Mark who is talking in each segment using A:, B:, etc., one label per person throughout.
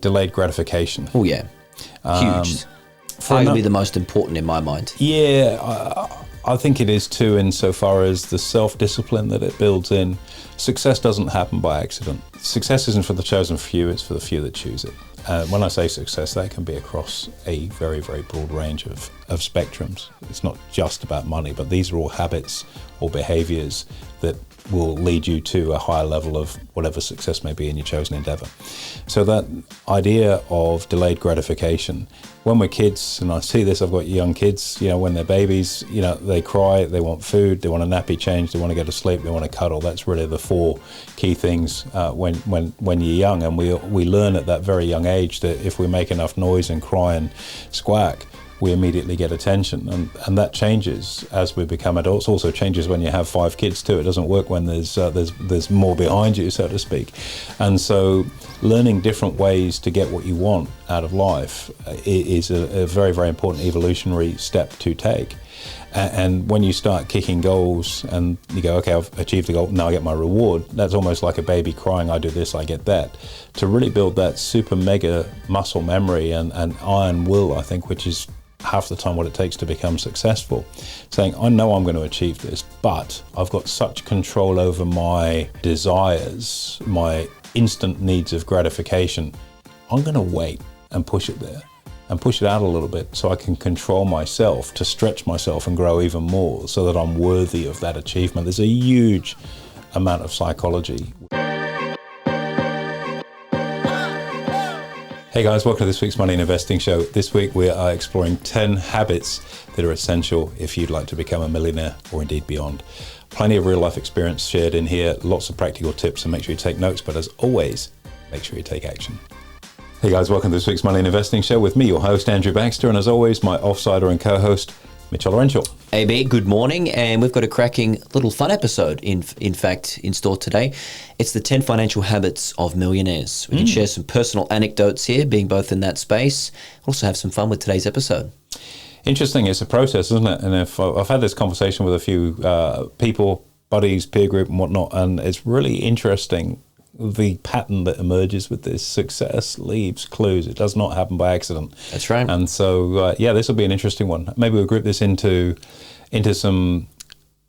A: Delayed gratification.
B: Oh, yeah. Huge. Arguably the most important in my mind.
A: Yeah, I think it is too, insofar as the self-discipline that it builds in. Success doesn't happen by accident. Success isn't for the chosen few, it's for the few that choose it. When I say success, that can be across a very, very broad range of spectrums. It's not just about money, but these are all habits or behaviors that will lead you to a higher level of whatever success may be in your chosen endeavor. So that idea of delayed gratification, when we're kids, and I see this, I've got young kids, when they're babies, they cry, they want food, they want a nappy change, they want to go to sleep, they want to cuddle. That's really the four key things when you're young. And we learn at that very young age that if we make enough noise and cry and squawk, we immediately get attention, and that changes as we become adults. Also changes when you have 5 kids too. It doesn't work when there's more behind you, so to speak. And so learning different ways to get what you want out of life is a very, very important evolutionary step to take. And when you start kicking goals and you go, okay, I've achieved the goal, now I get my reward, that's almost like a baby crying, I do this, I get that. To really build that super mega muscle memory and iron will, I think, which is half the time what it takes to become successful, saying, I know I'm going to achieve this, but I've got such control over my desires, my instant needs of gratification. I'm going to wait and push it there and push it out a little bit so I can control myself to stretch myself and grow even more so that I'm worthy of that achievement. There's a huge amount of psychology. Hey guys, welcome to this week's Money and Investing Show. This week we are exploring 10 habits that are essential if you'd like to become a millionaire or indeed beyond. Plenty of real life experience shared in here, lots of practical tips, and make sure you take notes, but as always, make sure you take action. Hey guys, welcome to this week's Money and Investing Show with me, your host Andrew Baxter, and as always, my offsider and co-host, Mitch Olarenshaw.
B: AB, good morning, and we've got a cracking little fun episode in fact in store today. It's the 10 financial habits of millionaires. We can share some personal anecdotes here, being both in that space. Also have some fun with today's episode.
A: Interesting, it's a process, isn't it? And if I've had this conversation with a few people, buddies, peer group and whatnot, and it's really interesting the pattern that emerges with this. Success leaves clues. It does not happen by accident.
B: That's right.
A: And so, this will be an interesting one. Maybe we'll group this into some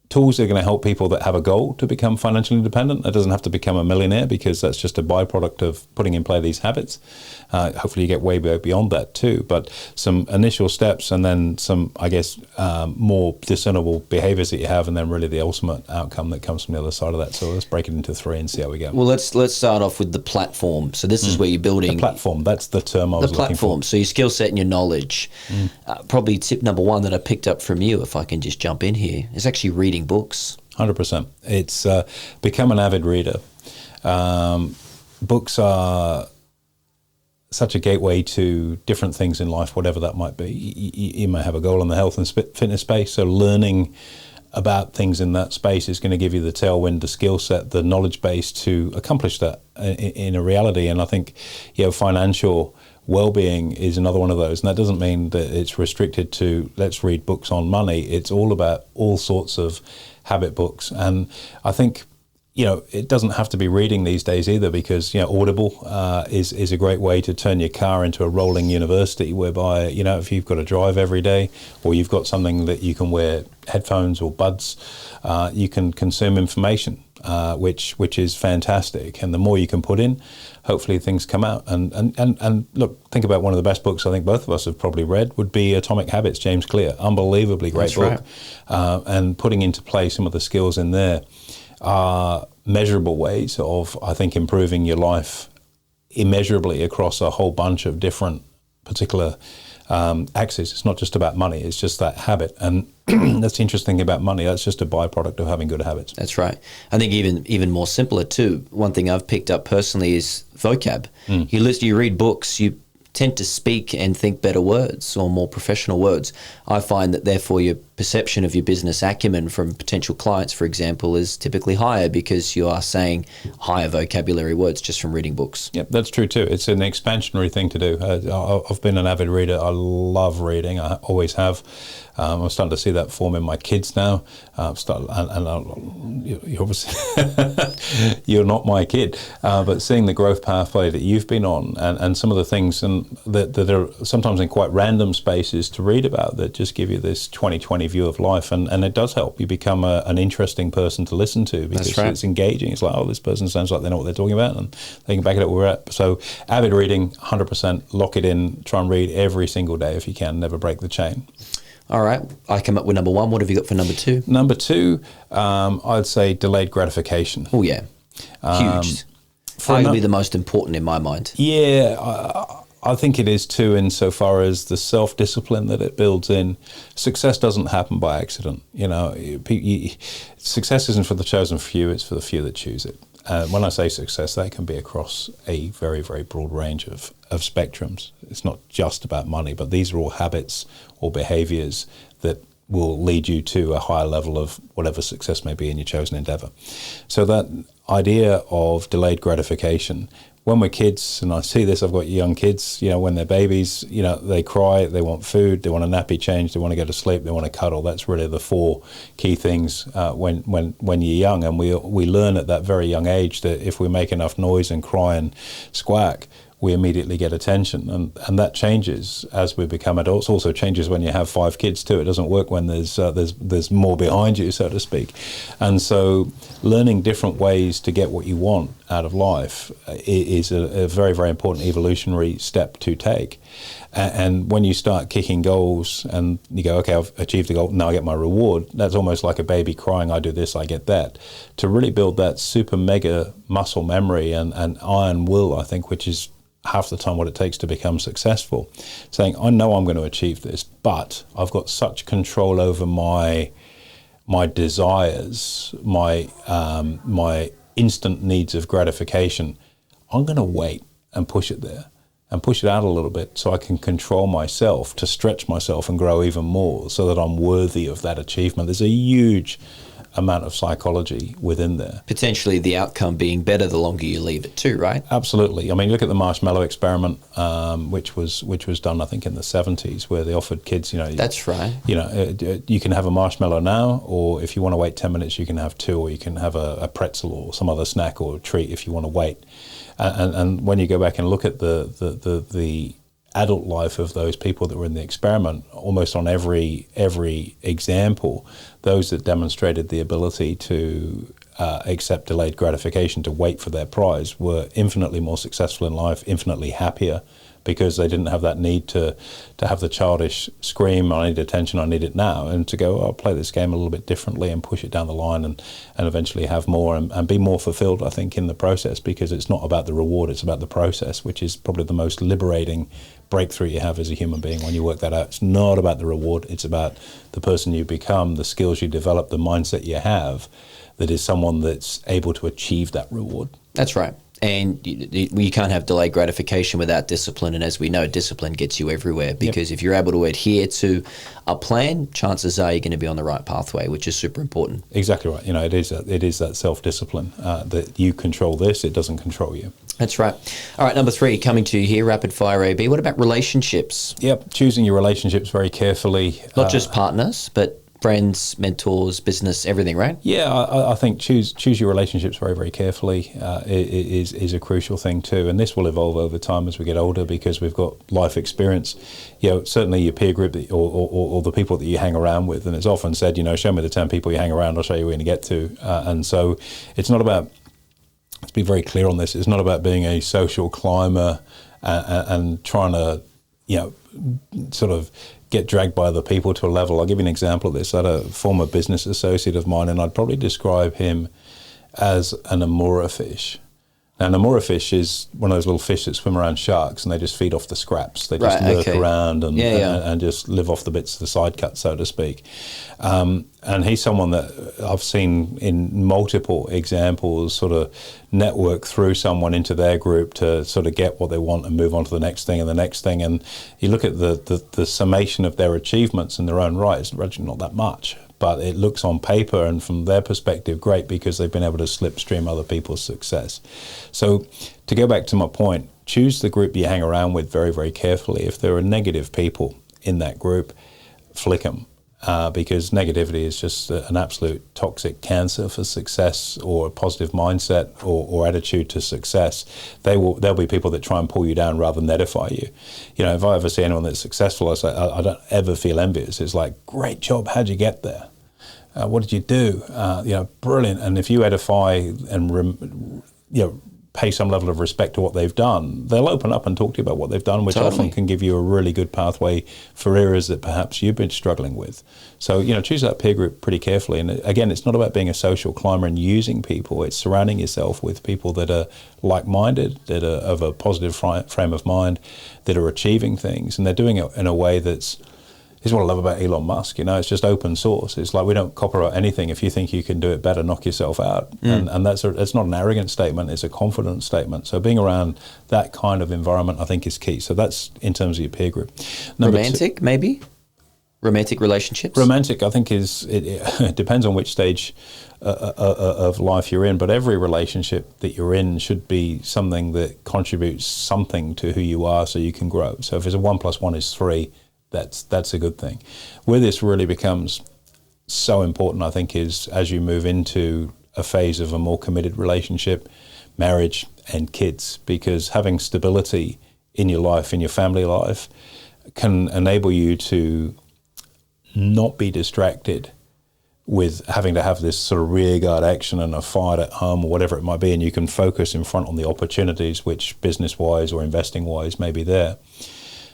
A: tools that are going to help people that have a goal to become financially independent. It doesn't have to become a millionaire because that's just a byproduct of putting in play these habits. Hopefully you get way beyond that too. But some initial steps and then some, I guess, more discernible behaviors that you have, and then really the ultimate outcome that comes from the other side of that. So let's break it into 3 and see how we go.
B: Well, let's start off with the platform. So this is where you're building...
A: The platform, that's the term I was looking for. The platform,
B: so your skill set and your knowledge. Probably tip number 1 that I picked up from you, if I can just jump in here, is actually reading books.
A: 100%. It's become an avid reader. Books are such a gateway to different things in life, whatever that might be. You may have a goal in the health and fitness space, so learning about things in that space is going to give you the tailwind, the skill set, the knowledge base to accomplish that in a reality. And I think, financial well-being is another one of those, and that doesn't mean that it's restricted to let's read books on money. It's all about all sorts of habit books, and I think it doesn't have to be reading these days either, because Audible is a great way to turn your car into a rolling university, whereby if you've got to drive every day, or you've got something that you can wear headphones or buds, you can consume information, which is fantastic. And the more you can put in, hopefully things come out. And look, think about one of the best books I think both of us have probably read would be Atomic Habits, James Clear. Unbelievably great book. Right. And putting into play some of the skills in there are measurable ways of, I think, improving your life immeasurably across a whole bunch of different particular axes. It's not just about money, it's just that habit. And that's the interesting thing about money. That's just a byproduct of having good habits.
B: That's right. I think even more simpler too, one thing I've picked up personally is vocab. You read books, you tend to speak and think better words or more professional words. I find that therefore you're perception of your business acumen from potential clients, for example, is typically higher because you are saying higher vocabulary words just from reading books.
A: Yep, that's true too. It's an expansionary thing to do. I've been an avid reader. I love reading. I always have. I'm starting to see that form in my kids now. You obviously you're not my kid, but seeing the growth pathway that you've been on, and some of the things that are sometimes in quite random spaces to read about that just give you this 20/20 view of life, and it does help you become an interesting person to listen to because
B: That's right.
A: It's engaging. It's like, oh, this person sounds like they know what they're talking about, and they can back it up where we're at. So avid reading, 100%, lock it in, try and read every single day if you can, never break the chain.
B: All right, I come up with number one. What have you got for number two?
A: Number two, I'd say delayed gratification.
B: Oh, yeah. Huge. Arguably the most important in my mind.
A: Yeah, I think it is too, insofar as the self-discipline that it builds in. Success doesn't happen by accident. Success isn't for the chosen few, it's for the few that choose it. When I say success, that can be across a very, very broad range of spectrums. It's not just about money, but these are all habits or behaviors that will lead you to a higher level of whatever success may be in your chosen endeavor. So that idea of delayed gratification, when we're kids, and I see this, I've got young kids, when they're babies, they cry, they want food, they want a nappy change, they want to go to sleep, they want to cuddle. That's really the four key things when you're young. And we learn at that very young age that if we make enough noise and cry and squawk, we immediately get attention, and that changes as we become adults. Also changes when you have 5 kids too. It doesn't work when there's more behind you, so to speak. And so learning different ways to get what you want out of life is a very, very important evolutionary step to take. And when you start kicking goals and you go, okay, I've achieved the goal, now I get my reward, that's almost like a baby crying, I do this, I get that. To really build that super mega muscle memory and iron will, I think, which is half the time what it takes to become successful, saying, I know I'm going to achieve this, but I've got such control over my desires, my instant needs of gratification. I'm going to wait and push it there and push it out a little bit so I can control myself, to stretch myself and grow even more so that I'm worthy of that achievement. There's a huge amount of psychology within there.
B: Potentially the outcome being better the longer you leave it too, right?
A: Absolutely. I mean, look at the marshmallow experiment, which was done, I think, in the 70s, where they offered kids,
B: That's right.
A: You can have a marshmallow now, or if you want to wait 10 minutes, you can have 2, or you can have a pretzel or some other snack or treat if you want to wait. And when you go back and look at the adult life of those people that were in the experiment, almost on every example, those that demonstrated the ability to accept delayed gratification, to wait for their prize, were infinitely more successful in life, infinitely happier, because they didn't have that need to have the childish scream, I need attention, I need it now, and to go, I'll play this game a little bit differently and push it down the line and eventually have more and be more fulfilled, I think, in the process, because it's not about the reward, it's about the process, which is probably the most liberating breakthrough you have as a human being when you work that out. It's not about the reward, it's about the person you become, the skills you develop, the mindset you have, that is someone that's able to achieve that reward.
B: That's right. And you can't have delayed gratification without discipline. And as we know, discipline gets you everywhere, because if you're able to adhere to a plan, chances are you're going to be on the right pathway, which is super important.
A: Exactly right. It is that self-discipline that you control this, it doesn't control you.
B: That's right. All right, number 3, coming to you here, rapid fire AB. What about relationships?
A: Yep, choosing your relationships very carefully.
B: Not just partners, but friends, mentors, business, everything, right?
A: Yeah, I think choose your relationships very, very carefully is a crucial thing too. And this will evolve over time as we get older, because we've got life experience. Certainly your peer group or the people that you hang around with. And it's often said, show me the 10 people you hang around, I'll show you where you're going to get to. And so it's not about, let's be very clear on this, it's not about being a social climber and trying to, sort of get dragged by other people to a level. I'll give you an example of this. I had a former business associate of mine, and I'd probably describe him as an amora fish. Now, Nomura fish is one of those little fish that swim around sharks, and they just feed off the scraps. They just lurk around and just live off the bits of the side cut, so to speak. And he's someone that I've seen in multiple examples sort of network through someone into their group to sort of get what they want and move on to the next thing and the next thing. And you look at the summation of their achievements in their own right, it's actually not that much. But it looks on paper and from their perspective great because they've been able to slipstream other people's success. So to go back to my point, choose the group you hang around with very, very carefully. If there are negative people in that group, flick them. Because negativity is just an absolute toxic cancer for success or a positive mindset or attitude to success. There'll be people that try and pull you down rather than edify you. You know, if I ever see anyone that's successful, I don't ever feel envious. It's like, great job, how'd you get there? What did you do? Brilliant. And if you edify and pay some level of respect to what they've done, they'll open up and talk to you about what they've done, which often can give you a really good pathway for areas that perhaps you've been struggling with. So, choose that peer group pretty carefully. And again, it's not about being a social climber and using people. It's surrounding yourself with people that are like-minded, that are of a positive frame of mind, that are achieving things. And they're doing it in a way that's is what I love about Elon Musk. It's just open source. It's like we don't copyright anything. If you think you can do it better, knock yourself out. And that's not an arrogant statement. It's a confident statement. So being around that kind of environment, I think, is key. So that's in terms of your peer group.
B: Romantic, maybe? Romantic relationships?
A: Romantic, I think, it depends on which stage of life you're in, but every relationship that you're in should be something that contributes something to who you are so you can grow. So if it's a 1 + 1 is 3, that's a good thing. Where this really becomes so important, I think, is as you move into a phase of a more committed relationship, marriage and kids, because having stability in your life, in your family life, can enable you to not be distracted with having to have this sort of rearguard action and a fight at home or whatever it might be, and you can focus in front on the opportunities which business-wise or investing-wise may be there.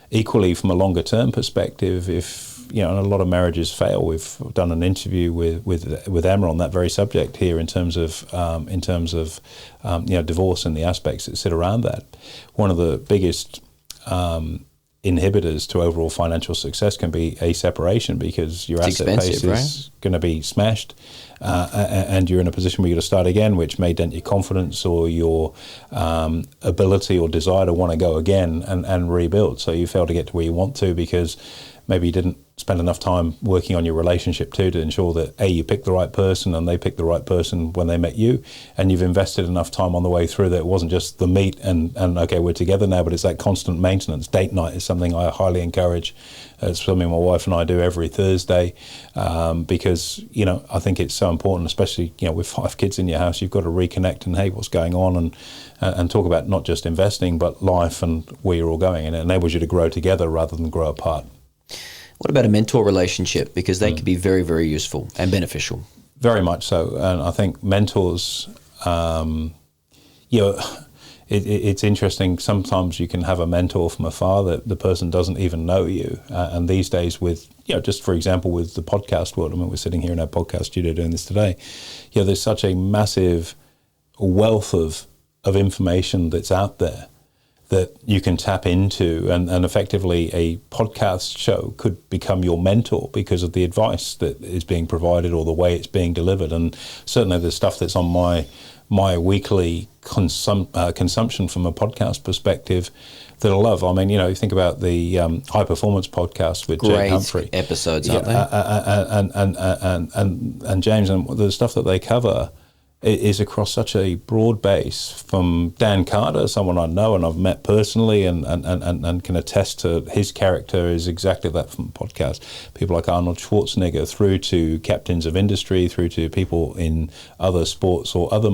A: Equally, from a longer-term perspective, if and a lot of marriages fail. We've done an interview with Emma on that very subject here in terms of divorce and the aspects that sit around that. One of the biggest inhibitors to overall financial success can be a separation, because your asset base is going to be smashed, and you're in a position where you've got to start again, which may dent your confidence or your ability or desire to want to go again and rebuild. So you fail to get to where you want to because maybe you didn't spend enough time working on your relationship too, to ensure that you picked the right person and they picked the right person when they met you, and you've invested enough time on the way through that it wasn't just the meet and okay, we're together now, but it's that constant maintenance. Date night is something I highly encourage. It's something my wife and I do every Thursday, because I think it's so important, especially with 5 kids in your house. You've got to reconnect and hey, what's going on, and talk about not just investing but life and where you're all going, and it enables you to grow together rather than grow apart.
B: What about a mentor relationship? Because they could be very, very useful and beneficial. Very
A: much so. And I think mentors, it's interesting. Sometimes you can have a mentor from afar that the person doesn't even know you. And these days with, just for example, with the podcast world, we're sitting here in our podcast studio doing this today. There's such a massive wealth of information that's out there that you can tap into, and effectively a podcast show could become your mentor because of the advice that is being provided or the way it's being delivered. And certainly the stuff that's on my weekly consumption from a podcast perspective that I love. You think about the High Performance podcast with Jake Humphrey.
B: Episodes, aren't they?
A: And James, and the stuff that they cover is across such a broad base, from Dan Carter, someone I know and I've met personally and can attest to his character is exactly that from the podcast. People like Arnold Schwarzenegger, through to captains of industry, through to people in other sports or other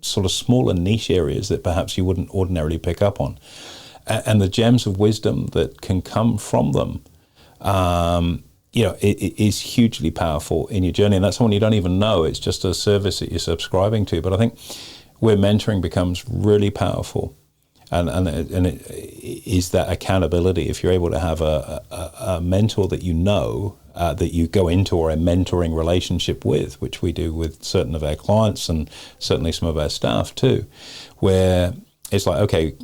A: sort of smaller niche areas that perhaps you wouldn't ordinarily pick up on. And the gems of wisdom that can come from them, it is hugely powerful in your journey, and that's someone you don't even know. It's just a service that you're subscribing to. But I think where mentoring becomes really powerful, and it is that accountability. If you're able to have a mentor that that you go into, or a mentoring relationship with, which we do with certain of our clients and certainly some of our staff too, where it's like, okay,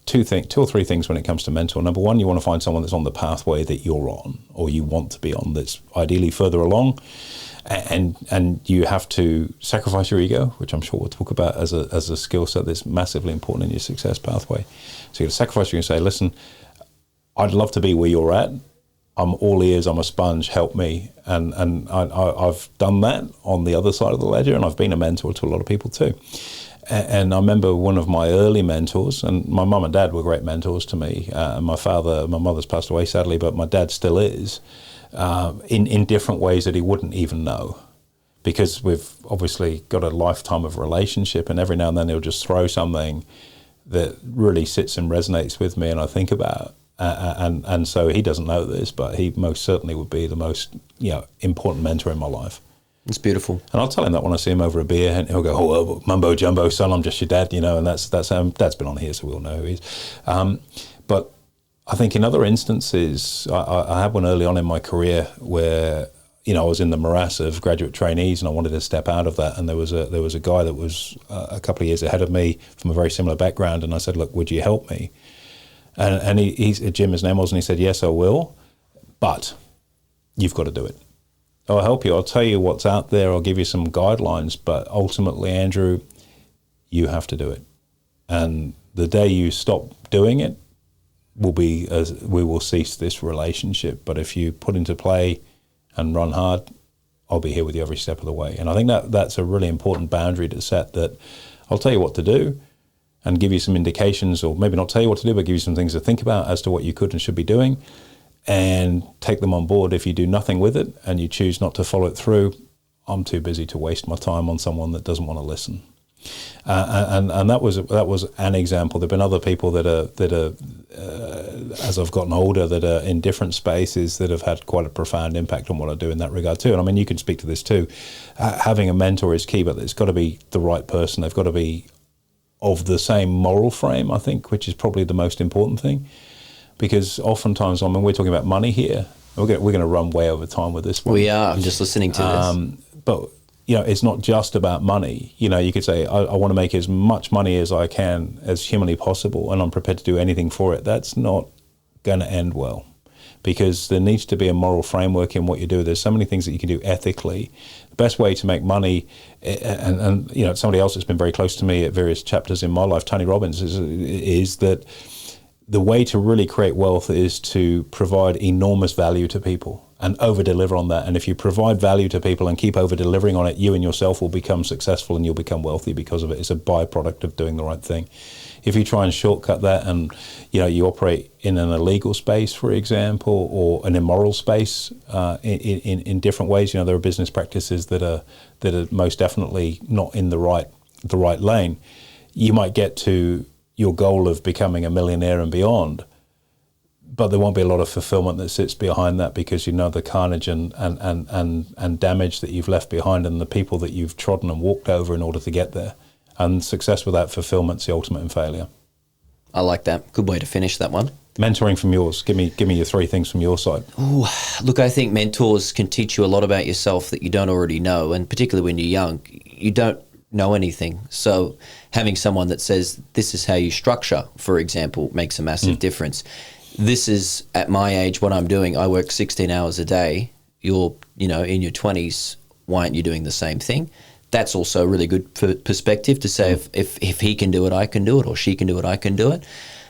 A: two or three things when it comes to mentor. Number one, you want to find someone that's on the pathway that you're on, or you want to be on, that's ideally further along, and you have to sacrifice your ego, which I'm sure we'll talk about as a skill set that's massively important in your success pathway. So you got to sacrifice. You can say, listen, I'd love to be where you're at. I'm all ears, I'm a sponge, help me. And I've done that on the other side of the ledger, and I've been a mentor to a lot of people too. And I remember one of my early mentors, and my mum and dad were great mentors to me. My mother's passed away sadly, but my dad still is, in different ways that he wouldn't even know. Because we've obviously got a lifetime of relationship, and every now and then he'll just throw something that really sits and resonates with me and I think about. And so he doesn't know this, but he most certainly would be the most important mentor in my life.
B: It's beautiful.
A: And I'll tell him that when I see him over a beer, and he'll go, "Oh, mumbo jumbo, son, I'm just your dad," and that's Dad's been on here, so we all know who he is. But I think in other instances, I had one early on in my career where I was in the morass of graduate trainees, and I wanted to step out of that. And there was a guy that was a couple of years ahead of me from a very similar background, and I said, "Look, would you help me?" And he's Jim, his name was, and he said, "Yes, I will, but you've got to do it. I'll help you. I'll tell you what's out there. I'll give you some guidelines, but ultimately, Andrew, you have to do it. And the day you stop doing it we will cease this relationship. But if you put into play and run hard, I'll be here with you every step of the way." And I think that's a really important boundary to set, that I'll tell you what to do and give you some indications, or maybe not tell you what to do, but give you some things to think about as to what you could and should be doing, and take them on board. If you do nothing with it and you choose not to follow it through, I'm too busy to waste my time on someone that doesn't want to listen. And that was an example. There've been other people that are as I've gotten older, that are in different spaces that have had quite a profound impact on what I do in that regard too. And I mean, you can speak to this too. Having a mentor is key, but it's got to be the right person. They've got to be of the same moral frame, I think, which is probably the most important thing. Because oftentimes, I mean, we're talking about money here. We're going to run way over time with this one.
B: We are. I'm just listening to this.
A: But it's not just about money. You could say, I want to make as much money as I can, as humanly possible, and I'm prepared to do anything for it. That's not going to end well, because there needs to be a moral framework in what you do. There's so many things that you can do ethically. The best way to make money, and somebody else that's been very close to me at various chapters in my life, Tony Robbins, is that the way to really create wealth is to provide enormous value to people and over-deliver on that. And if you provide value to people and keep over-delivering on it, you and yourself will become successful and you'll become wealthy because of it. It's a byproduct of doing the right thing. If you try and shortcut that and you operate in an illegal space, for example, or an immoral space in different ways, there are business practices that are most definitely not in the right lane. You might get to your goal of becoming a millionaire and beyond, but there won't be a lot of fulfillment that sits behind that, because the carnage and damage that you've left behind, and the people that you've trodden and walked over in order to get there. And success without fulfillment's the ultimate in failure.
B: I like that. Good way to finish that one.
A: Mentoring from yours. Give me your three things from your side.
B: Ooh, look, I think mentors can teach you a lot about yourself that you don't already know, and particularly when you're young, you don't know anything. So having someone that says, this is how you structure, for example, makes a massive difference. This is, at my age, what I'm doing. I work 16 hours a day. You're, in your 20s. Why aren't you doing the same thing? That's also a really good perspective to say, if he can do it, I can do it, or she can do it, I can do it.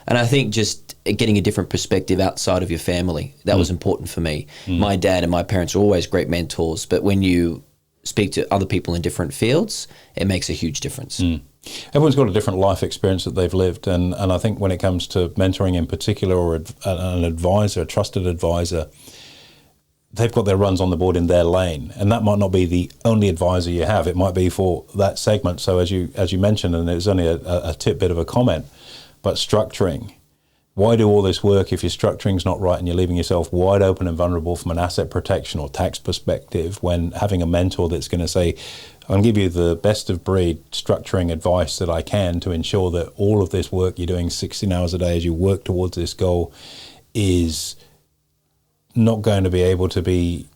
B: And I think just getting a different perspective outside of your family, that was important for me. My dad and my parents are always great mentors, but when you speak to other people in different fields, it makes a huge difference.
A: Everyone's got a different life experience that they've lived, and I think when it comes to mentoring in particular, or an advisor, a trusted advisor, they've got their runs on the board in their lane, and that might not be the only advisor you have. It might be for that segment. So as you mentioned, and it's only a bit of a comment, but structuring. Why do all this work if your structuring's not right and you're leaving yourself wide open and vulnerable from an asset protection or tax perspective, when having a mentor that's going to say, I'll give you the best of breed structuring advice that I can to ensure that all of this work you're doing 16 hours a day as you work towards this goal is not going to be able to be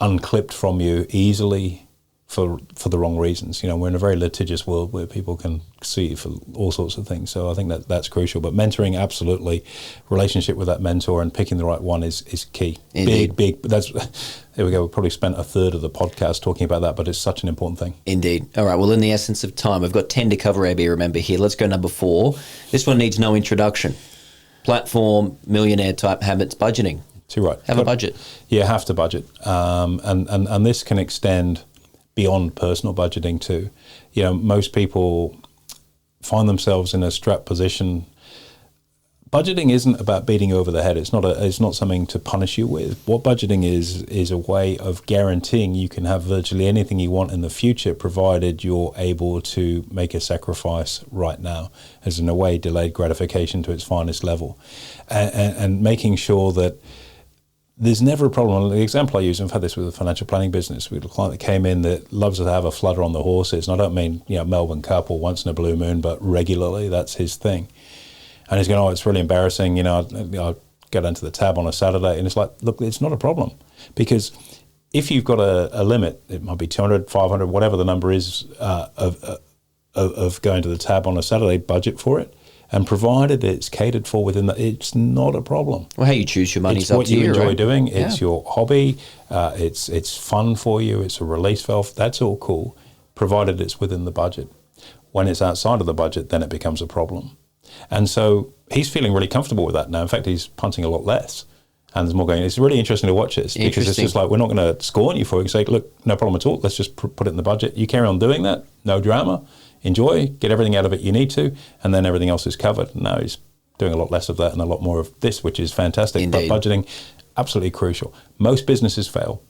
A: unclipped from you easily for the wrong reasons. We're in a very litigious world where people can sue you for all sorts of things. So I think that's crucial. But mentoring, absolutely. Relationship with that mentor and picking the right one is key.
B: Indeed.
A: Big. There we go. We probably spent a third of the podcast talking about that, but it's such an important thing.
B: Indeed. All right. Well, in the essence of time, we've got 10 to cover, AB, remember here. Let's go number 4. This one needs no introduction. Platform, millionaire type habits, budgeting.
A: Too right.
B: Have a budget.
A: Yeah, have to budget. And this can extend beyond personal budgeting too. Most people find themselves in a strapped position. Budgeting isn't about beating you over the head. It's not something to punish you with. What budgeting is a way of guaranteeing you can have virtually anything you want in the future, provided you're able to make a sacrifice right now, as in a way delayed gratification to its finest level, and making sure that there's never a problem. The example I use, I've had this with a financial planning business. We had a client that came in that loves to have a flutter on the horses. And I don't mean, Melbourne Cup or once in a blue moon, but regularly. That's his thing. And he's going, it's really embarrassing. I go down to the tab on a Saturday. And it's like, look, it's not a problem. Because if you've got a limit, it might be 200, 500, whatever the number is of going to the tab on a Saturday, budget for it. And provided it's catered for within that, it's not a problem.
B: Well, how you choose your money is up to you.
A: It's what you enjoy
B: right?
A: doing. It's your hobby. It's fun for you. It's a release valve. That's all cool, provided it's within the budget. When it's outside of the budget, then it becomes a problem. And so he's feeling really comfortable with that now. In fact, he's punting a lot less. And there's more going. It's really interesting to watch this because it's just like, we're not going to scorn you for it. Say, look, no problem at all. Let's just put it in the budget. You carry on doing that. No drama. Enjoy, get everything out of it you need to, and then everything else is covered. Now he's doing a lot less of that and a lot more of this, which is fantastic.
B: Indeed.
A: But budgeting, absolutely crucial. Most businesses fail.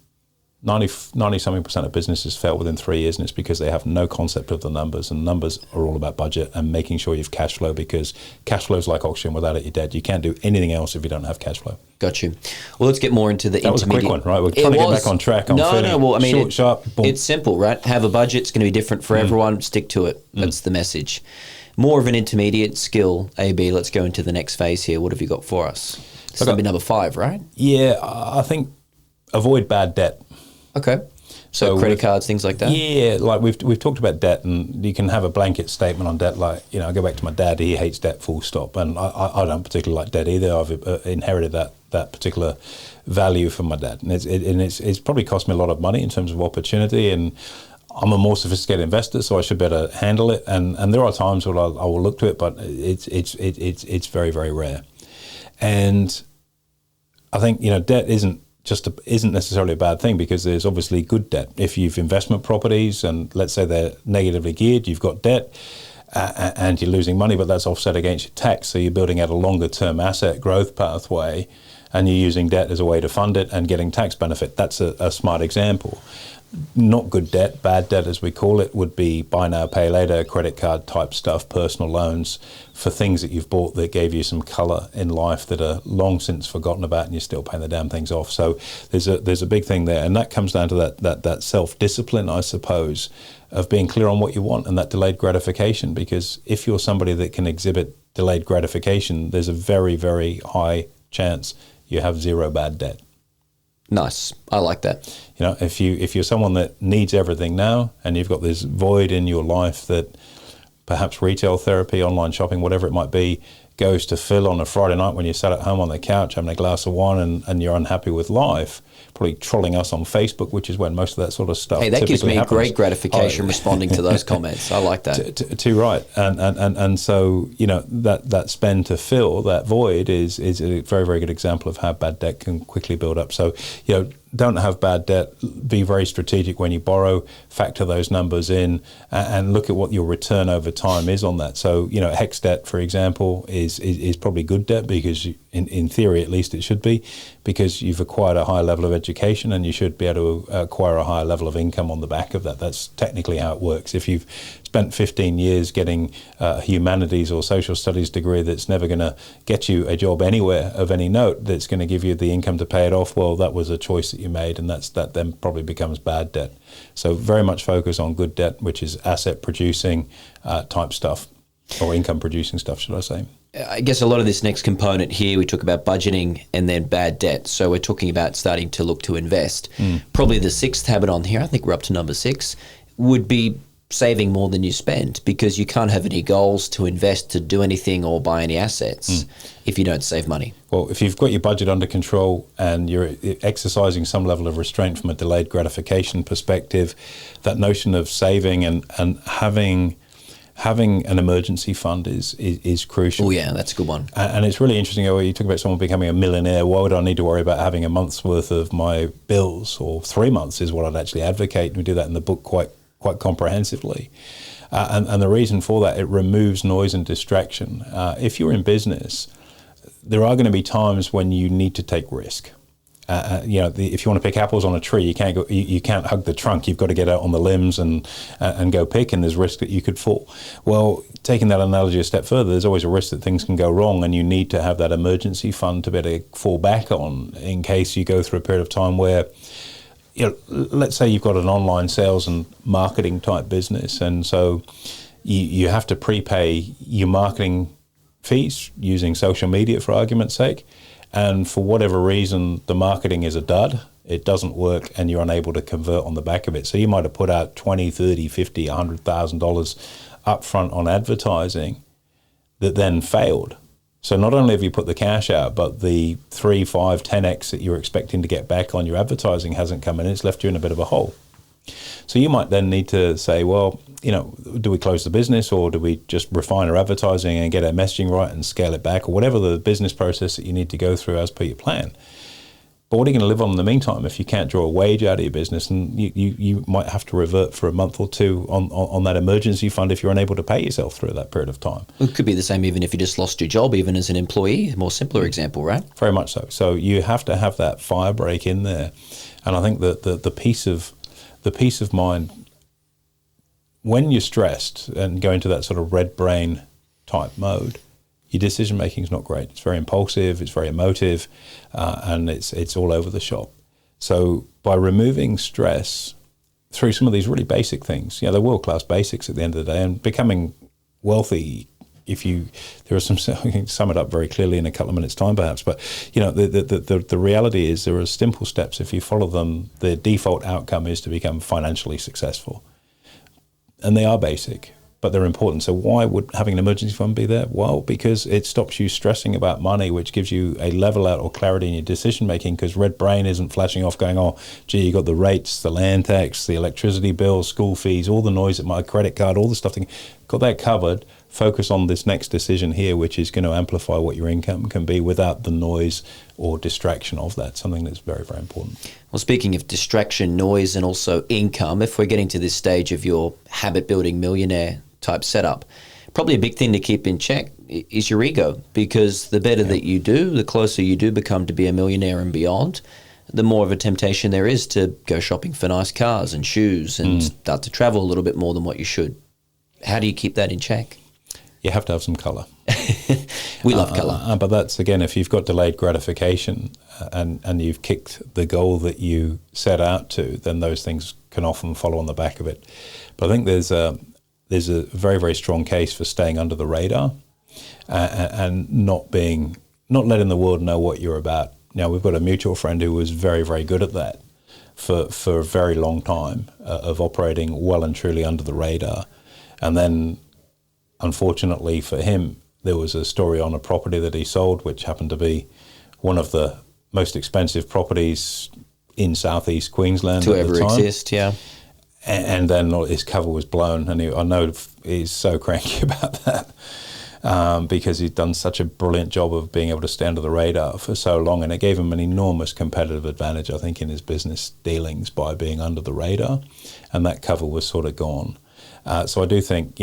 A: 90-something% of businesses fail within 3 years, and it's because they have no concept of the numbers, and numbers are all about budget and making sure you've cash flow, because cash flow is like oxygen. Without it, you're dead. You can't do anything else if you don't have cash flow.
B: Got you. Well, let's get more into the
A: That was a quick one, right? We're trying to get back on track.
B: Well, I mean,
A: short, sharp, boom.
B: It's simple, right? Have a budget. It's going to be different for everyone. Stick to it. That's the message. More of an intermediate skill, AB. Let's go into the next phase here. What have you got for us? This is going to be number 5, right?
A: Yeah, I think avoid bad debt.
B: Okay. So credit cards, things like that? Yeah,
A: like we've talked about debt, and you can have a blanket statement on debt, like, I go back to my dad, he hates debt, full stop. And I don't particularly like debt either. I've inherited that particular value from my dad. And it's probably cost me a lot of money in terms of opportunity, and I'm a more sophisticated investor, so I should better handle it. And there are times where I will look to it, but it's very, very rare. And I think, debt isn't necessarily a bad thing, because there's obviously good debt. If you've investment properties and let's say they're negatively geared, you've got debt and you're losing money, but that's offset against your tax. So you're building out a longer term asset growth pathway, and you're using debt as a way to fund it and getting tax benefit. That's a smart example. Not good debt, bad debt as we call it, would be buy now, pay later, credit card type stuff, personal loans for things that you've bought that gave you some colour in life that are long since forgotten about, and you're still paying the damn things off. So there's a big thing there, and that comes down to that self-discipline, I suppose, of being clear on what you want, and that delayed gratification. Because if you're somebody that can exhibit delayed gratification, there's a very, very high chance you have zero bad debt.
B: Nice. I like that.
A: If you're someone that needs everything now, and you've got this void in your life that perhaps retail therapy, online shopping, whatever it might be, goes to fill on a Friday night when you're sat at home on the couch having a glass of wine and you're unhappy with life, probably trolling us on Facebook, which is when most of that sort of stuff.
B: Hey, that gives me
A: happens.
B: Great gratification responding to those comments. I like that.
A: Too right. And so, that spend to fill that void is a very, very good example of how bad debt can quickly build up. So, don't have bad debt. Be very strategic when you borrow. Factor those numbers in and look at what your return over time is on that. So, HEX debt, for example, is probably good debt, because in theory, at least it should be, because you've acquired a high level of education, and you should be able to acquire a higher level of income on the back of that. That's technically how it works. If you've spent 15 years getting a humanities or social studies degree that's never going to get you a job anywhere of any note that's going to give you the income to pay it off, well, that was a choice that you made, and that then probably becomes bad debt. So very much focus on good debt, which is asset producing type stuff, or income producing stuff, should I say.
B: I guess a lot of this next component here, we talk about budgeting and then bad debt. So we're talking about starting to look to invest. Probably the sixth habit on here, I think we're up to number 6, would be saving more than you spend, because you can't have any goals to invest, to do anything or buy any assets if you don't save money.
A: Well, if you've got your budget under control and you're exercising some level of restraint from a delayed gratification perspective, that notion of saving and having an emergency fund is crucial.
B: Oh yeah, that's a good one.
A: And it's really interesting. You talk about someone becoming a millionaire. Why would I need to worry about having a month's worth of my bills, or 3 months is what I'd actually advocate. We do that in the book quite comprehensively. And the reason for that, it removes noise and distraction. If you're in business, there are going to be times when you need to take risk. If you want to pick apples on a tree, you can't hug the trunk. You've got to get out on the limbs and go pick, and there's risk that you could fall. Well, taking that analogy a step further, there's always a risk that things can go wrong, and you need to have that emergency fund to be able to fall back on in case you go through a period of time where, let's say you've got an online sales and marketing type business, and so you have to prepay your marketing fees using social media, for argument's sake, and for whatever reason the marketing is a dud, it doesn't work, and you're unable to convert on the back of it. So you might have put out $20, $30, $50, $100,000 up front on advertising that then failed. So not only have you put the cash out, but the 3, 5, 10x that you're expecting to get back on your advertising hasn't come in. It's left you in a bit of a hole. So you might then need to say, well, do we close the business, or do we just refine our advertising and get our messaging right and scale it back, or whatever the business process that you need to go through as per your plan. But what are you going to live on in the meantime if you can't draw a wage out of your business? And you might have to revert for a month or two on that emergency fund if you're unable to pay yourself through that period of time.
B: It could be the same even if you just lost your job, even as an employee. A more simpler example, right?
A: Very much so. So you have to have that fire break in there. And I think that the peace of mind, when you're stressed and go into that sort of red brain type mode, your decision making is not great. It's very impulsive, it's very emotive, and it's all over the shop. So by removing stress through some of these really basic things, they're world-class basics at the end of the day, and becoming wealthy, there are some, I can sum it up very clearly in a couple of minutes' time perhaps, but the reality is there are simple steps. If you follow them, the default outcome is to become financially successful. And they are basic, but they're important. So why would having an emergency fund be there? Well, because it stops you stressing about money, which gives you a level out or clarity in your decision making, because red brain isn't flashing off going, oh, gee, you got the rates, the land tax, the electricity bill, school fees, all the noise at my credit card, all the stuff. Got that covered. Focus on this next decision here, which is going to amplify what your income can be without the noise or distraction of that. Something that's very, very important.
B: Well, speaking of distraction, noise, and also income, if we're getting to this stage of your habit-building millionaire type setup, probably a big thing to keep in check is your ego, because the better that you do, the closer you do become to be a millionaire and beyond, the more of a temptation there is to go shopping for nice cars and shoes and start to travel a little bit more than what you should. How do you keep that in check?
A: You have to have some colour.
B: We love colour.
A: But that's, again, if you've got delayed gratification and you've kicked the goal that you set out to, then those things can often follow on the back of it. But I think there's a very, very strong case for staying under the radar and not letting the world know what you're about. Now, we've got a mutual friend who was very, very good at that for a very long time, of operating well and truly under the radar. And then, unfortunately for him, there was a story on a property that he sold, which happened to be one of the most expensive properties in southeast Queensland
B: to
A: at
B: ever
A: the time.
B: Exist, yeah.
A: And then his cover was blown, and I know he's so cranky about that because he's done such a brilliant job of being able to stay under the radar for so long, and it gave him an enormous competitive advantage, I think, in his business dealings by being under the radar, and that cover was sort of gone. So I do think,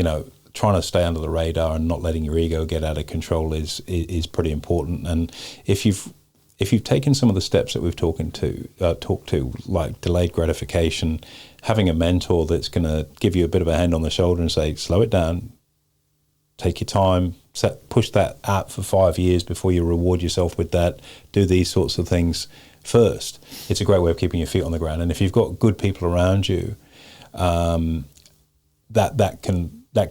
A: trying to stay under the radar and not letting your ego get out of control is pretty important. And if you've taken some of the steps that we've talked to, like delayed gratification, having a mentor that's going to give you a bit of a hand on the shoulder and say, slow it down, take your time, push that out for 5 years before you reward yourself with that, do these sorts of things first. It's a great way of keeping your feet on the ground. And if you've got good people around you, that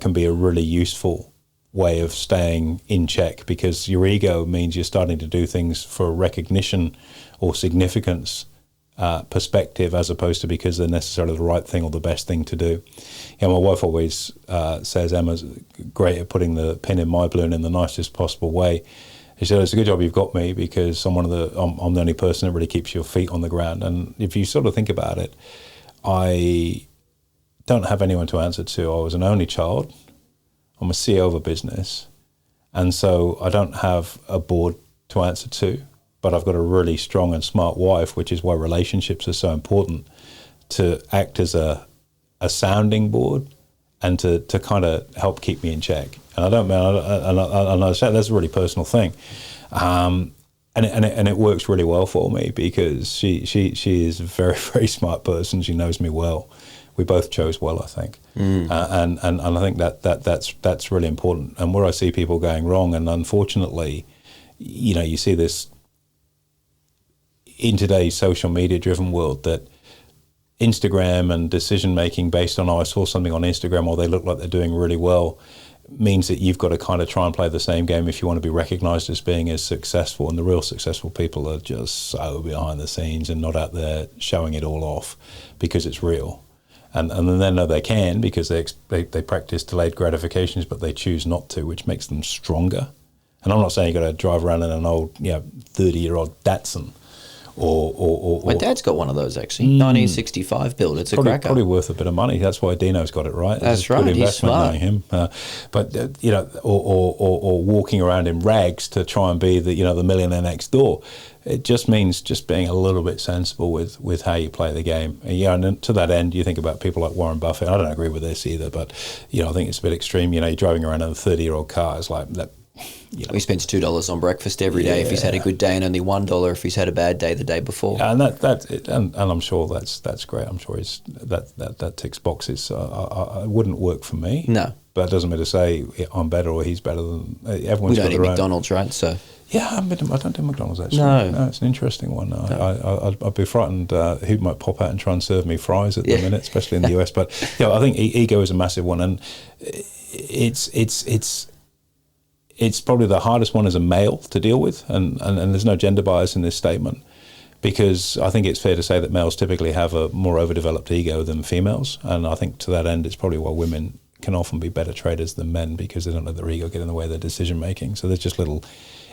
A: can be a really useful way of staying in check, because your ego means you're starting to do things for recognition or significance perspective, as opposed to because they're necessarily the right thing or the best thing to do. My wife always says Emma's great at putting the pin in my balloon in the nicest possible way. She said, it's a good job you've got me, because I'm I'm the only person that really keeps your feet on the ground. And if you sort of think about it, I don't have anyone to answer to. I was an only child. I'm a CEO of a business. And so I don't have a board to answer to, but I've got a really strong and smart wife, which is why relationships are so important, to act as a sounding board and to kind of help keep me in check. And I don't mean, and I say that's a really personal thing, and it works really well for me, because she is a very, very smart person. She knows me well. We both chose well, I think, and I think that's really important. And where I see people going wrong, and unfortunately, you see this in today's social media driven world, that Instagram and decision making based on, I saw something on Instagram or they look like they're doing really well, means that you've got to kind of try and play the same game if you want to be recognized as being as successful. And the real successful people are just so behind the scenes and not out there showing it all off because it's real. And then they know they can, because they practice delayed gratifications, but they choose not to, which makes them stronger. And I'm not saying you've got to drive around in an old 30-year-old Datsun. Or
B: my dad's got one of those, actually. 1965 build. It's cracker.
A: Probably worth a bit of money. That's why Dino's got it, right?
B: That's right.
A: Good investment,
B: He's smart.
A: knowing him. Or walking around in rags to try and be the millionaire next door. It just means just being a little bit sensible with how you play the game. And and to that end, you think about people like Warren Buffett. I don't agree with this either, but I think it's a bit extreme. You're driving around in a 30-year-old car. It's like that.
B: He spends $2 on breakfast every day if he's had a good day, and only $1 if he's had a bad day the day before.
A: Yeah, and I'm sure that's great. I'm sure that ticks boxes. It wouldn't work for me.
B: No,
A: but that doesn't mean to say I'm better or he's better than everyone's.
B: We don't
A: got
B: eat
A: their
B: McDonald's, right? So
A: yeah, I don't do McDonald's actually.
B: No,
A: it's an interesting one. I'd be frightened who might pop out and try and serve me fries at the minute, especially in the US. But I think ego is a massive one, and it's probably the hardest one as a male to deal with, and there's no gender bias in this statement, because I think it's fair to say that males typically have a more overdeveloped ego than females, and I think to that end it's probably why women can often be better traders than men, because they don't let their ego get in the way of their decision making. So there's just little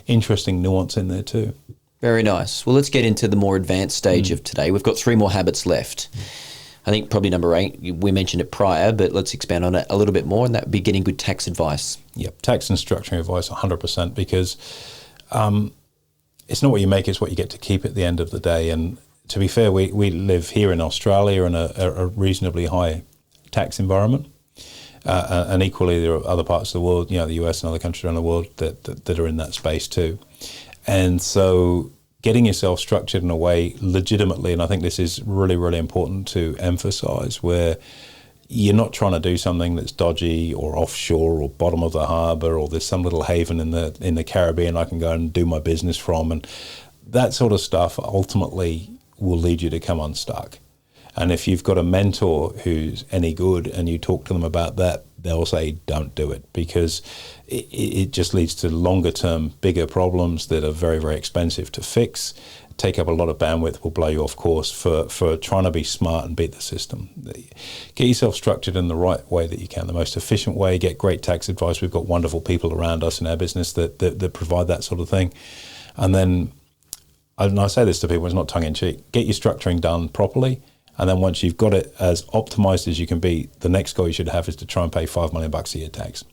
A: interesting nuance in there too. Very
B: nice. Well, let's get into the more advanced stage of today. We've got 3 more habits left. I think probably number 8, we mentioned it prior, but let's expand on it a little bit more, and that would be getting good tax advice.
A: Yep, tax and structuring advice 100%, because it's not what you make, it's what you get to keep at the end of the day. And to be fair, we live here in Australia in a reasonably high tax environment. And equally, there are other parts of the world, the US and other countries around the world that are in that space too. And so getting yourself structured in a way legitimately, and I think this is really, really important to emphasize, where you're not trying to do something that's dodgy or offshore or bottom of the harbor, or there's some little haven in the Caribbean I can go and do my business from, and that sort of stuff ultimately will lead you to come unstuck. And if you've got a mentor who's any good and you talk to them about that, they'll say, don't do it, because it just leads to longer term, bigger problems that are very, very expensive to fix, take up a lot of bandwidth, will blow you off course for trying to be smart and beat the system. Get yourself structured in the right way that you can, the most efficient way, get great tax advice. We've got wonderful people around us in our business that provide that sort of thing. And then, and I say this to people, it's not tongue in cheek, get your structuring done properly. And then once you've got it as optimized as you can be, the next goal you should have is to try and pay $5 million a year tax.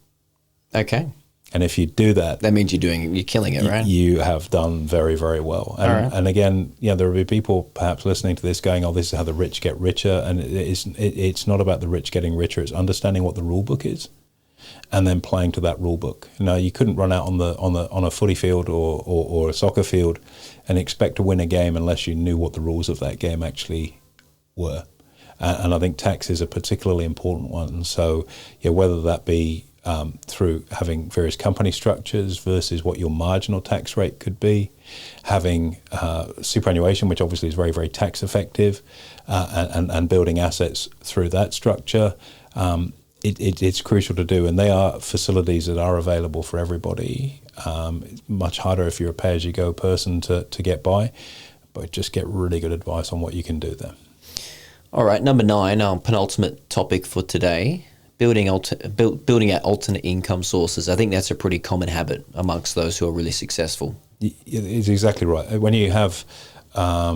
B: Okay.
A: And if you do that,
B: that means you're killing it, right?
A: You have done very, very well. And again, there will be people perhaps listening to this going, "Oh, this is how the rich get richer." And it's not about the rich getting richer. It's understanding what the rule book is, and then playing to that rule book. You couldn't run out on a footy field or a soccer field and expect to win a game unless you knew what the rules of that game actually were. And I think tax is a particularly important one. And so, whether that be through having various company structures versus what your marginal tax rate could be, having superannuation, which obviously is very, very tax effective, and building assets through that structure, it's crucial to do, and they are facilities that are available for everybody. It's much harder if you're a pay-as-you-go person to get by, but just get really good advice on what you can do there.
B: All right, number 9, our penultimate topic for today, building out alternate income sources. I think that's a pretty common habit amongst those who are really successful.
A: It's exactly right. When you have a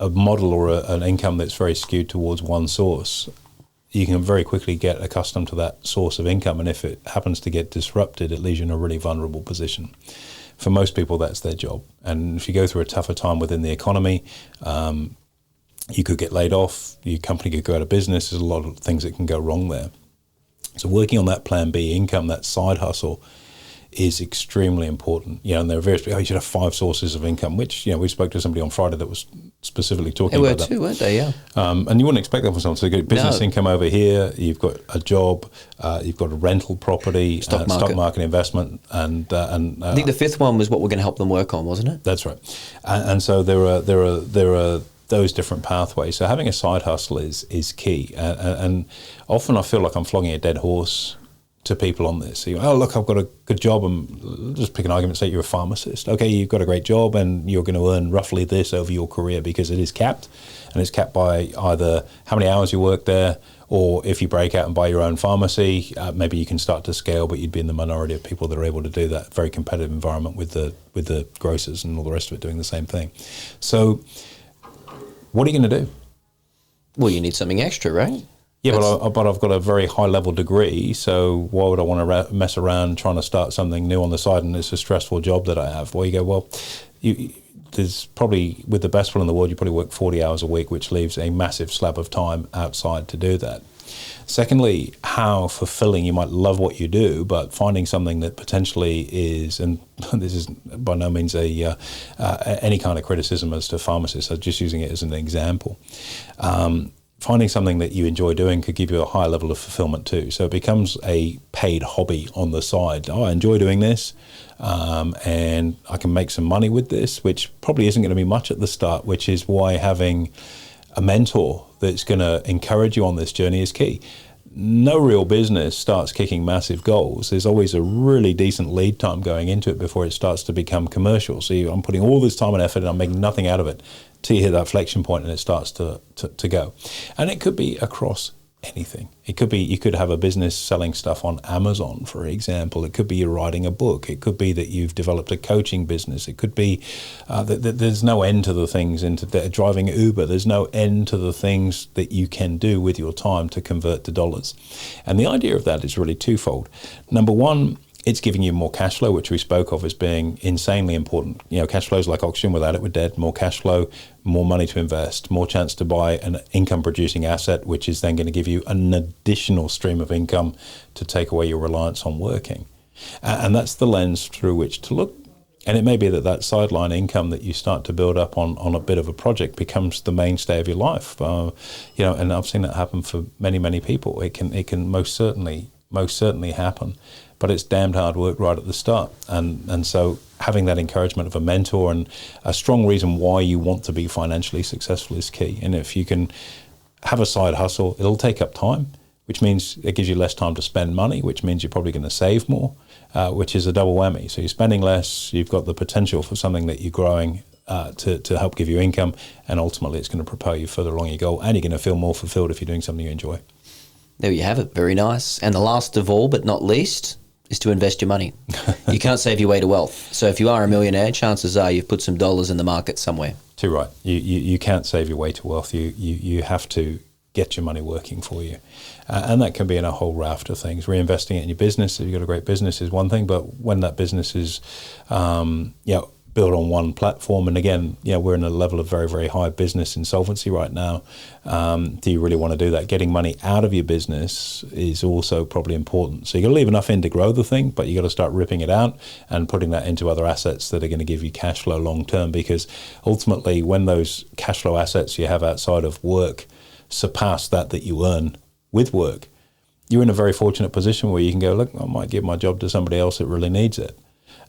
A: model or an income that's very skewed towards one source, you can very quickly get accustomed to that source of income, and if it happens to get disrupted, it leaves you in a really vulnerable position. For most people, that's their job. And if you go through a tougher time within the economy, you could get laid off, your company could go out of business. There's a lot of things that can go wrong there. So working on that plan B income, that side hustle, is extremely important. And there are various people, you should have 5 sources of income, which, we spoke to somebody on Friday that was specifically talking about that.
B: They were too, weren't they? Yeah.
A: And you wouldn't expect that from someone. So you get business income over here, you've got a job, you've got a rental property, stock market investment, and
B: I think the 5th one was what we're going to help them work on, wasn't it?
A: That's right. And so there are those different pathways. So having a side hustle is key. And often I feel like I'm flogging a dead horse to people on this. So look, I've got a good job. Just pick an argument, say you're a pharmacist. Okay, you've got a great job and you're going to earn roughly this over your career because it is capped. And it's capped by either how many hours you work there, or if you break out and buy your own pharmacy, maybe you can start to scale, but you'd be in the minority of people that are able to do that. Very competitive environment with the grocers and all the rest of it doing the same thing. So what are you going to do?
B: Well, you need something extra, right?
A: Yeah, but I've got a very high level degree, so why would I want to mess around trying to start something new on the side, and it's a stressful job that I have? Well, you go, there's probably, with the best one in the world, you probably work 40 hours a week, which leaves a massive slab of time outside to do that. Secondly, how fulfilling. You might love what you do, but finding something that potentially is, and this is by no means any kind of criticism as to pharmacists, I'm just using it as an example. Finding something that you enjoy doing could give you a higher level of fulfillment too. So it becomes a paid hobby on the side. I enjoy doing this, and I can make some money with this, which probably isn't going to be much at the start, which is why having a mentor that's going to encourage you on this journey is key. No real business starts kicking massive goals. There's always a really decent lead time going into it before it starts to become commercial. So I'm putting all this time and effort and I'm making nothing out of it till you hit that flexion point and it starts to go. And it could be across anything. It could be you could have a business selling stuff on Amazon, for example. It could be you're writing a book. It could be that you've developed a coaching business. It could be that there's no end to the things into driving Uber. There's no end to the things that you can do with your time to convert to dollars. And the idea of that is really twofold. Number one, it's giving you more cash flow, which we spoke of as being insanely important. Cash flow is like oxygen. Without it, we're dead. More cash flow, more money to invest, more chance to buy an income-producing asset, which is then going to give you an additional stream of income to take away your reliance on working. And that's the lens through which to look. And it may be that sideline income that you start to build up on a bit of a project becomes the mainstay of your life. And I've seen that happen for many, many people. It can most certainly happen. But it's damned hard work right at the start. And so having that encouragement of a mentor and a strong reason why you want to be financially successful is key. And if you can have a side hustle, it'll take up time, which means it gives you less time to spend money, which means you're probably going to save more, which is a double whammy. So you're spending less, you've got the potential for something that you're growing to help give you income, and ultimately it's going to propel you further along your goal, and you're going to feel more fulfilled if you're doing something you enjoy.
B: There you have it. Very nice. And the last of all, but not least, is to invest your money. You can't save your way to wealth. So if you are a millionaire, chances are you've put some dollars in the market somewhere.
A: Too right. You can't save your way to wealth. You have to get your money working for you. And that can be in a whole raft of things. Reinvesting it in your business, if you've got a great business, is one thing, but when that business is built on one platform, and again, we're in a level of very, very high business insolvency right now. Do you really want to do that? Getting money out of your business is also probably important. So you've got to leave enough in to grow the thing, but you've got to start ripping it out and putting that into other assets that are going to give you cash flow long term, because ultimately when those cash flow assets you have outside of work surpass that you earn with work, you're in a very fortunate position where you can go, look, I might give my job to somebody else that really needs it.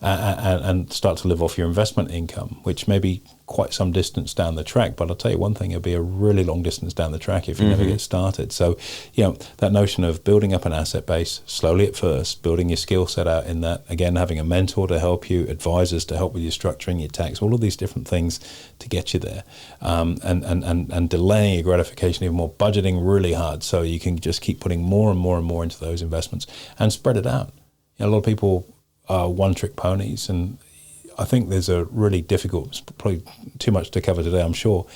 A: and start to live off your investment income, which may be quite some distance down the track. But I'll tell you one thing, it'll be a really long distance down the track if you never get started. So, that notion of building up an asset base slowly at first, building your skill set out in that, again, having a mentor to help you, advisors to help with your structuring, your tax, all of these different things to get you there, and delaying your gratification even more, budgeting really hard so you can just keep putting more and more and more into those investments and spread it out. A lot of people are one-trick ponies, and I think there's a really difficult, it's probably too much to cover today, I'm sure.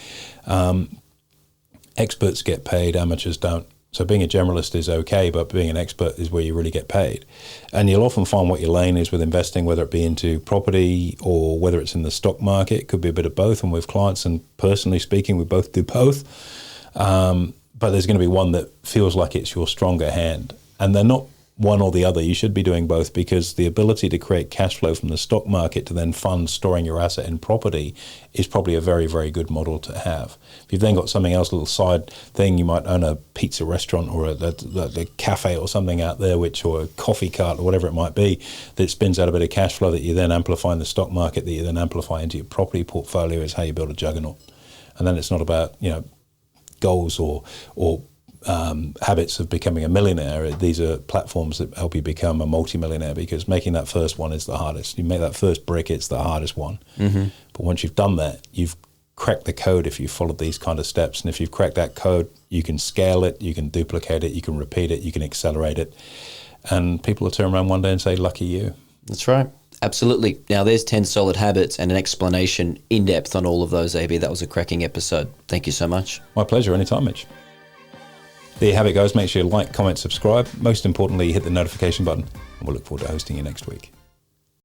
A: Experts get paid, amateurs don't. So being a generalist is okay, but being an expert is where you really get paid. And you'll often find what your lane is with investing, whether it be into property or whether it's in the stock market. It could be a bit of both. And with clients and personally speaking, we both do both. But there's going to be one that feels like it's your stronger hand. And they're not one or the other. You should be doing both, because the ability to create cash flow from the stock market to then fund storing your asset in property is probably a very, very good model to have. If you've then got something else, a little side thing, you might own a pizza restaurant or a cafe or something out there, or a coffee cart or whatever it might be, that spins out a bit of cash flow that you then amplify in the stock market, that you then amplify into your property portfolio, is how you build a juggernaut. And then it's not about, goals or habits of becoming a millionaire. These are platforms that help you become a multimillionaire, because making that first one is the hardest. You make that first brick, it's the hardest one. But once you've done that, you've cracked the code if you've followed these kind of steps. And if you've cracked that code, you can scale it, you can duplicate it, you can repeat it, you can accelerate it. And people will turn around one day and say, lucky you.
B: That's right. Absolutely. Now, there's 10 solid habits and an explanation in depth on all of those, AB. That was a cracking episode. Thank you so much.
A: My pleasure. Anytime, Mitch. There you have it, guys. Make sure you like, comment, subscribe. Most importantly, hit the notification button, and we'll look forward to hosting you next week.